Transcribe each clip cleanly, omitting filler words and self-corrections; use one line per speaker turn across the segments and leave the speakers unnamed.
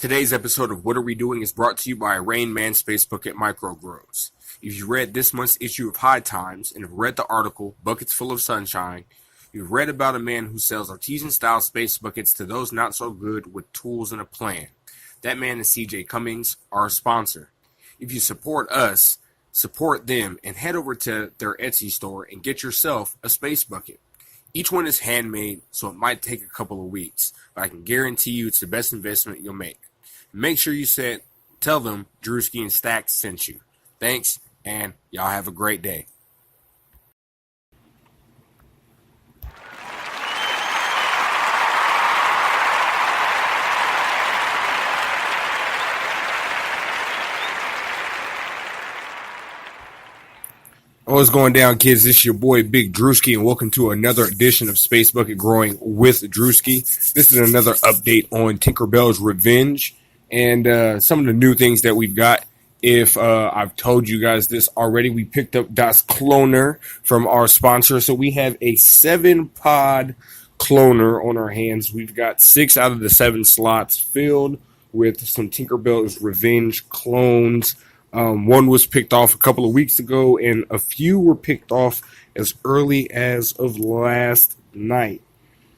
Today's episode of What Are We Doing is brought to you by Rain Man Space Bucket Micro Grows. If you read this month's issue of High Times and have read the article Buckets Full of Sunshine, you've read about a man who sells artisan-style space buckets to those not so good with tools and a plan. That man is CJ Cummings, our sponsor. If you support us, support them and head over to their Etsy store and get yourself a space bucket. Each one is handmade, so it might take a couple of weeks, but I can guarantee you it's the best investment you'll make. Make sure you tell them Drewski and Stacks sent you. Thanks, and y'all have a great day. What's going down, kids? This is your boy Big Drewski, and welcome to another edition of Space Bucket Growing with Drewski. This is another update on Tinkerbell's Revenge and some of the new things that we've got. If I've told you guys this already, we picked up Das Cloner from our sponsor, so we have a 7-pod cloner on our hands. We've got 6 out of the 7 slots filled with some Tinkerbell's Revenge clones. One was picked off a couple of weeks ago, and a few were picked off as early as of last night.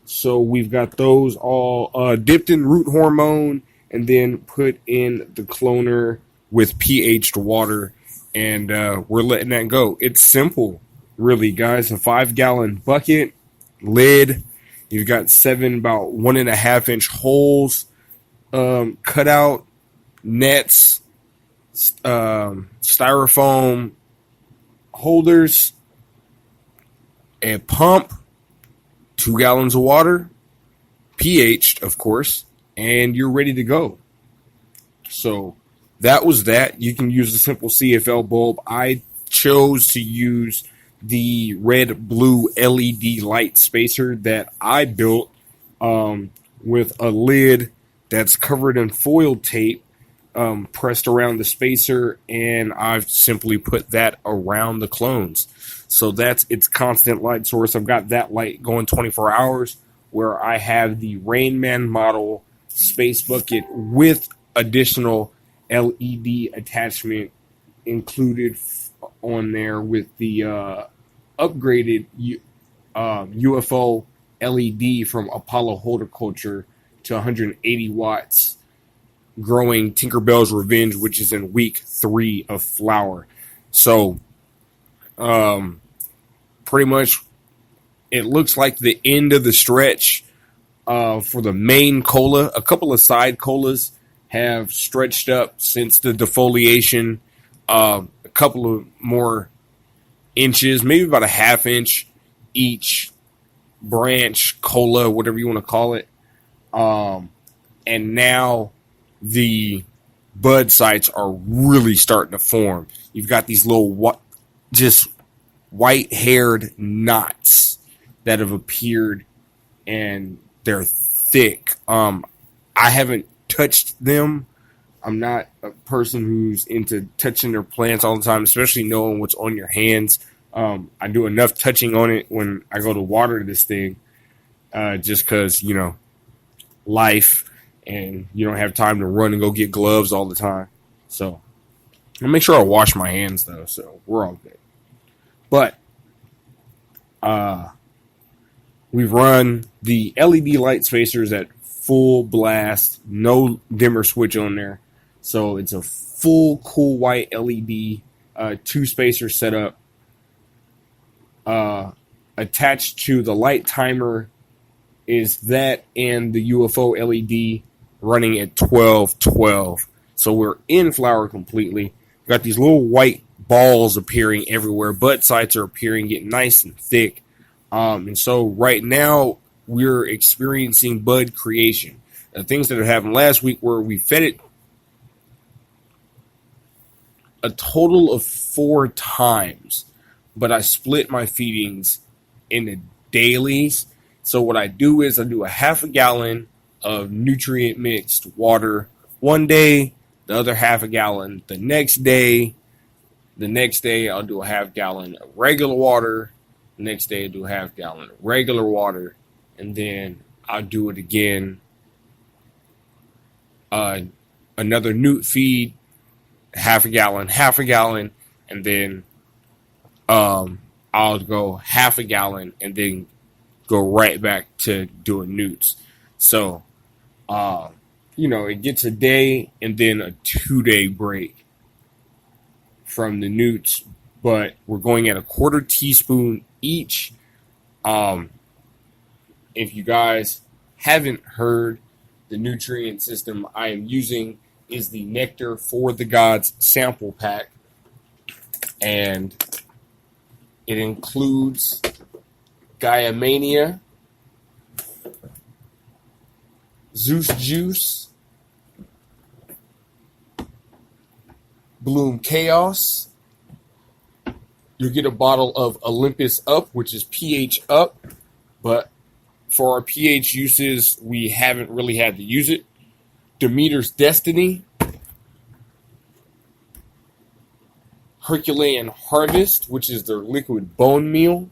So we've got those all dipped in root hormone and then put in the cloner with pH'd water, and we're letting that go. It's simple, really, guys. A 5-gallon bucket, lid. You've got 7 about 1.5-inch holes cut out, nets, styrofoam holders, a pump, 2 gallons of water, pH'd, of course, and you're ready to go. So that was that. You can use a simple CFL bulb. I chose to use the red-blue LED light spacer that I built with a lid that's covered in foil tape pressed around the spacer, and I've simply put that around the clones. So that's its constant light source. I've got that light going 24 hours, where I have the Rain Man model space bucket with additional LED attachment included on there with the upgraded UFO LED from Apollo Horticulture to 180 watts, growing Tinkerbell's Revenge, which is in week 3 of flower. So pretty much it looks like the end of the stretch for the main cola. A couple of side colas have stretched up since the defoliation, a couple of more inches, maybe about a ½ inch each branch, cola, whatever you want to call it. And now the bud sites are really starting to form. You've got these little just white-haired knots that have appeared, and they're thick. I haven't touched them. I'm not a person who's into touching their plants all the time, especially knowing what's on your hands. I do enough touching on it when I go to water this thing, just because, life, and you don't have time to run and go get gloves all the time. So I'll make sure I wash my hands, though, so we're all good. But we've run the LED light spacers at full blast, no dimmer switch on there. So it's a full cool white LED, 2 spacer setup. Attached to the light timer is that and the UFO LED running at 12:12. So we're in flower completely. Got these little white balls appearing everywhere. Bud sites are appearing, getting nice and thick. And so right now we're experiencing bud creation. The things that happened last week were we fed it a total of 4 times, but I split my feedings into dailies. So what I do is I do a ½ gallon of nutrient mixed water one day, the other ½ gallon the next day. The next day I'll do a ½ gallon of regular water. The next day I'll do a ½ gallon of regular water. And then I'll do it again another newt feed, half a gallon, and then I'll go half a gallon and then go right back to doing newts. So, it gets a day and then a 2-day break from the newts, but we're going at a quarter teaspoon each. If you guys haven't heard, the nutrient system I am using is the Nectar for the Gods sample pack, and it includes Mania, Zeus Juice, Bloom Chaos. You'll get a bottle of Olympus Up, which is pH up, but for our pH uses, we haven't really had to use it. Demeter's Destiny, Herculean Harvest, which is their liquid bone meal,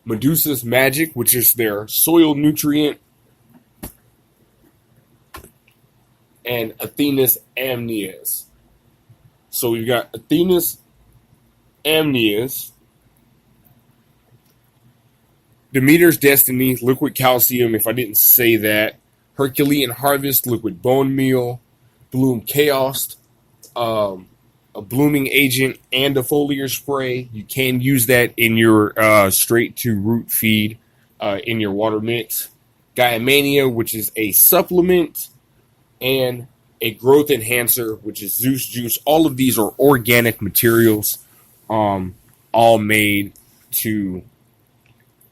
Medusa's Magic, which is their soil nutrient, and Athena's Amnias. So we've got Athena's Amnias, Demeter's Destiny, liquid calcium, if I didn't say that, Herculean Harvest, liquid bone meal, Bloom Chaos, a blooming agent, and a foliar spray. You can use that in your straight to root feed in your water mix. Mania, which is a supplement, and a growth enhancer, which is Zeus Juice. All of these are organic materials, all made to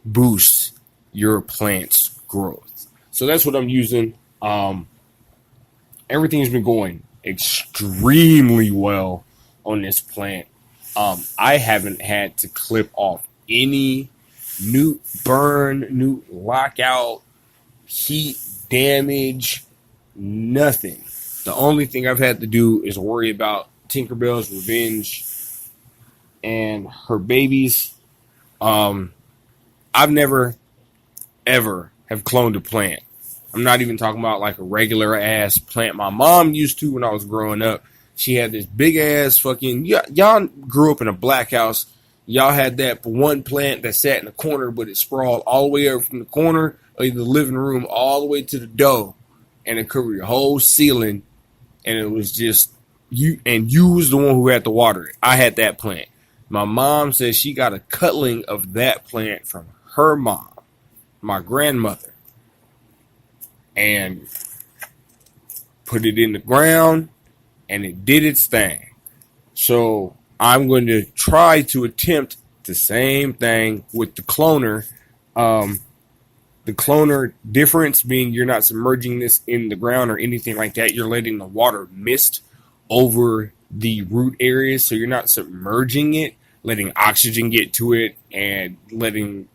boost your plant's growth. So that's what I'm using. Everything's been going extremely well on this plant. I haven't had to clip off any newt burn, newt lockout, heat damage, nothing. The only thing I've had to do is worry about Tinkerbell's revenge and her babies. I've never, ever have cloned a plant. I'm not even talking about like a regular ass plant my mom used to when I was growing up. She had this big ass fucking, y'all grew up in a black house. Y'all had that one plant that sat in the corner, but it sprawled all the way up from the corner of the living room all the way to the door, and it covered your whole ceiling. And it was just you, and you was the one who had to water it. I had that plant. My mom says she got a cutling of that plant from her mom, my grandmother, and put it in the ground, and it did its thing. So I'm going to try to attempt the same thing with the cloner. The cloner difference being you're not submerging this in the ground or anything like that. You're letting the water mist over the root areas. So you're not submerging it, letting oxygen get to it, and letting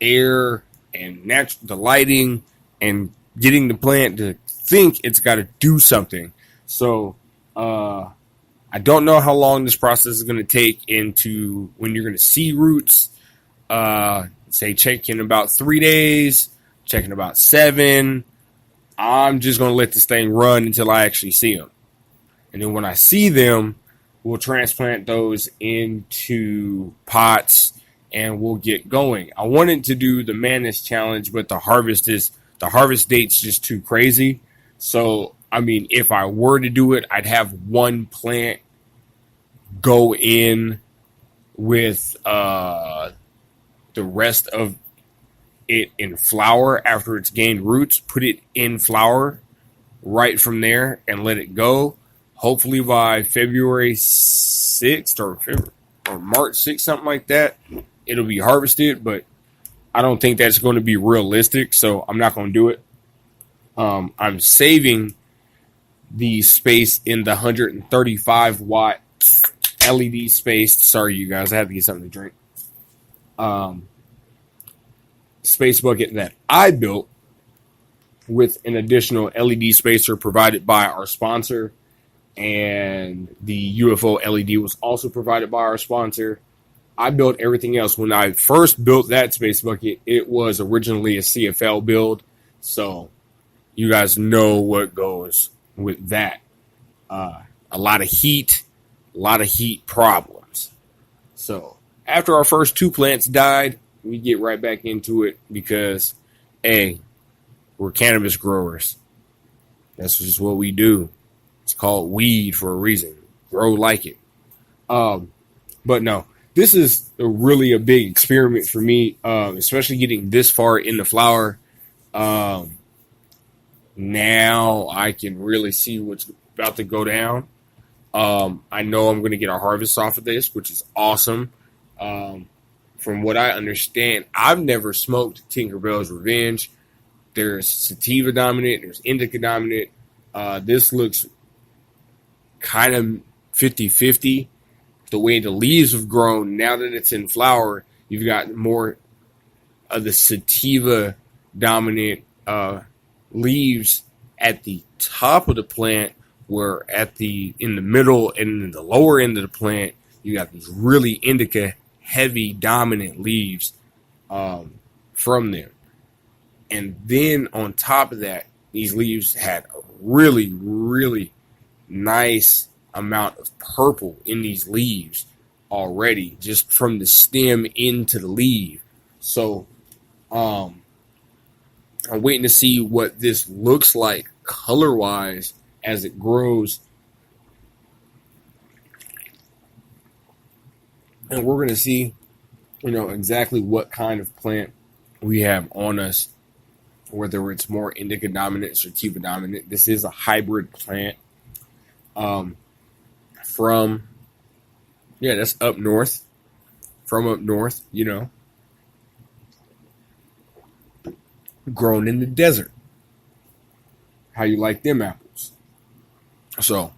air and the lighting and getting the plant to think it's got to do something. So I don't know how long this process is going to take into when you're going to see roots. Say check in about 3 days, check in about 7. I'm just going to let this thing run until I actually see them. And then when I see them, we'll transplant those into pots and we'll get going. I wanted to do the Madness Challenge, but the harvest date's just too crazy. So, I mean, if I were to do it, I'd have one plant go in with the rest of it in flower after it's gained roots, put it in flower right from there and let it go. Hopefully by February 6th or March 6th, something like that, it'll be harvested, but I don't think that's going to be realistic, so I'm not going to do it. I'm saving the space in the 135 watt LED space. Sorry, you guys, I have to get something to drink. Space bucket that I built with an additional LED spacer provided by our sponsor, and the UFO LED was also provided by our sponsor. I built everything else. When I first built that space bucket, it was originally a CFL build, so You guys know what goes with that. A lot of heat, problems. So after our first two plants died, we get right back into it because, A, we're cannabis growers. That's just what we do. It's called weed for a reason. Grow like it. But no, this is really a big experiment for me, especially getting this far in the flower. Now I can really see what's about to go down. I know I'm going to get a harvest off of this, which is awesome. From what I understand, I've never smoked Tinkerbell's Revenge. There's sativa dominant, there's indica dominant. This looks kind of 50-50. The way the leaves have grown, now that it's in flower, you've got more of the sativa dominant leaves at the top of the plant, where in the middle and in the lower end of the plant, you got these really indica heavy dominant leaves from them. And then on top of that, these leaves had a really, really nice amount of purple in these leaves already, just from the stem into the leaf. So I'm waiting to see what this looks like color-wise as it grows. And we're going to see, exactly what kind of plant we have on us, whether it's more indica dominant or sativa dominant. This is a hybrid plant that's up north. From up north, grown in the desert. How you like them apples? So,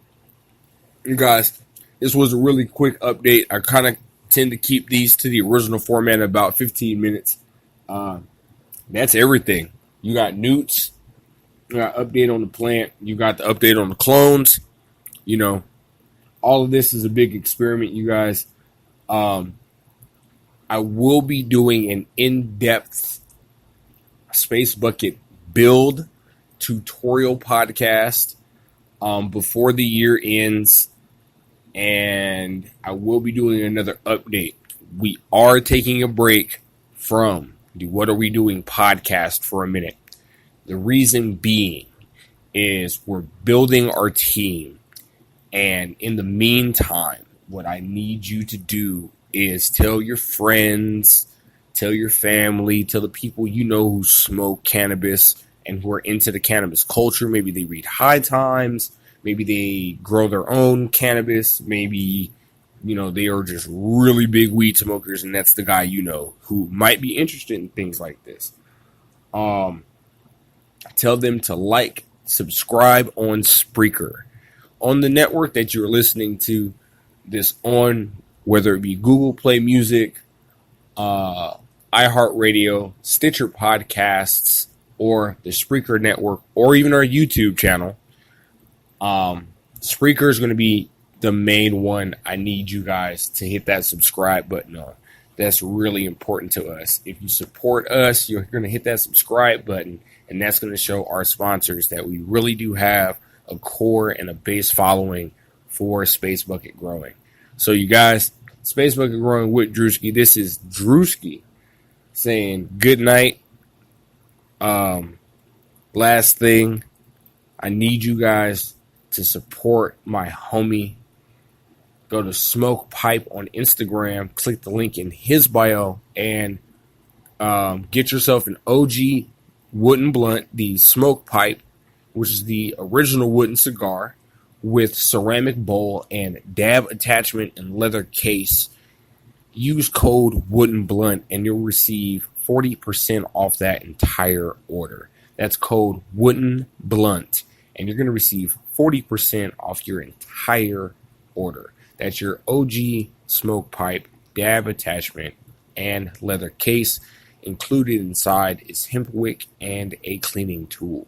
you guys, this was a really quick update. I kind of tend to keep these to the original format, about 15 minutes. That's everything. You got newts. You got update on the plant. You got the update on the clones. All of this is a big experiment, you guys. I will be doing an in-depth Space Bucket build tutorial podcast before the year ends, and I will be doing another update. We are taking a break from the What Are We Doing podcast for a minute. The reason being is we're building our team, and in the meantime, what I need you to do is tell your friends, tell your family, tell the people you know who smoke cannabis and who are into the cannabis culture. Maybe they read High Times. Maybe they grow their own cannabis. Maybe, they are just really big weed smokers, and that's the guy who might be interested in things like this. Tell them to like, subscribe on Spreaker. On the network that you're listening to this on, whether it be Google Play Music, iHeartRadio, Stitcher Podcasts, or the Spreaker Network, or even our YouTube channel. Spreaker is going to be the main one. I need you guys to hit that subscribe button on. That's really important to us. If you support us, you're going to hit that subscribe button, and that's going to show our sponsors that we really do have a core and a base following for Space Bucket Growing. So you guys, Space Bucket Growing with Drewski. This is Drewski saying good night. Last thing, I need you guys to support my homie. Go to Smoke Pipe on Instagram, click the link in his bio, and get yourself an OG wooden blunt, the Smoke Pipe, which is the original wooden cigar with ceramic bowl and dab attachment and leather case. Use code Wooden Blunt and you'll receive 40% off that entire order. That's code Wooden Blunt, and you're going to receive 40% off your entire order. That's your OG smoke pipe, dab attachment, and leather case. Included inside is hemp wick and a cleaning tool.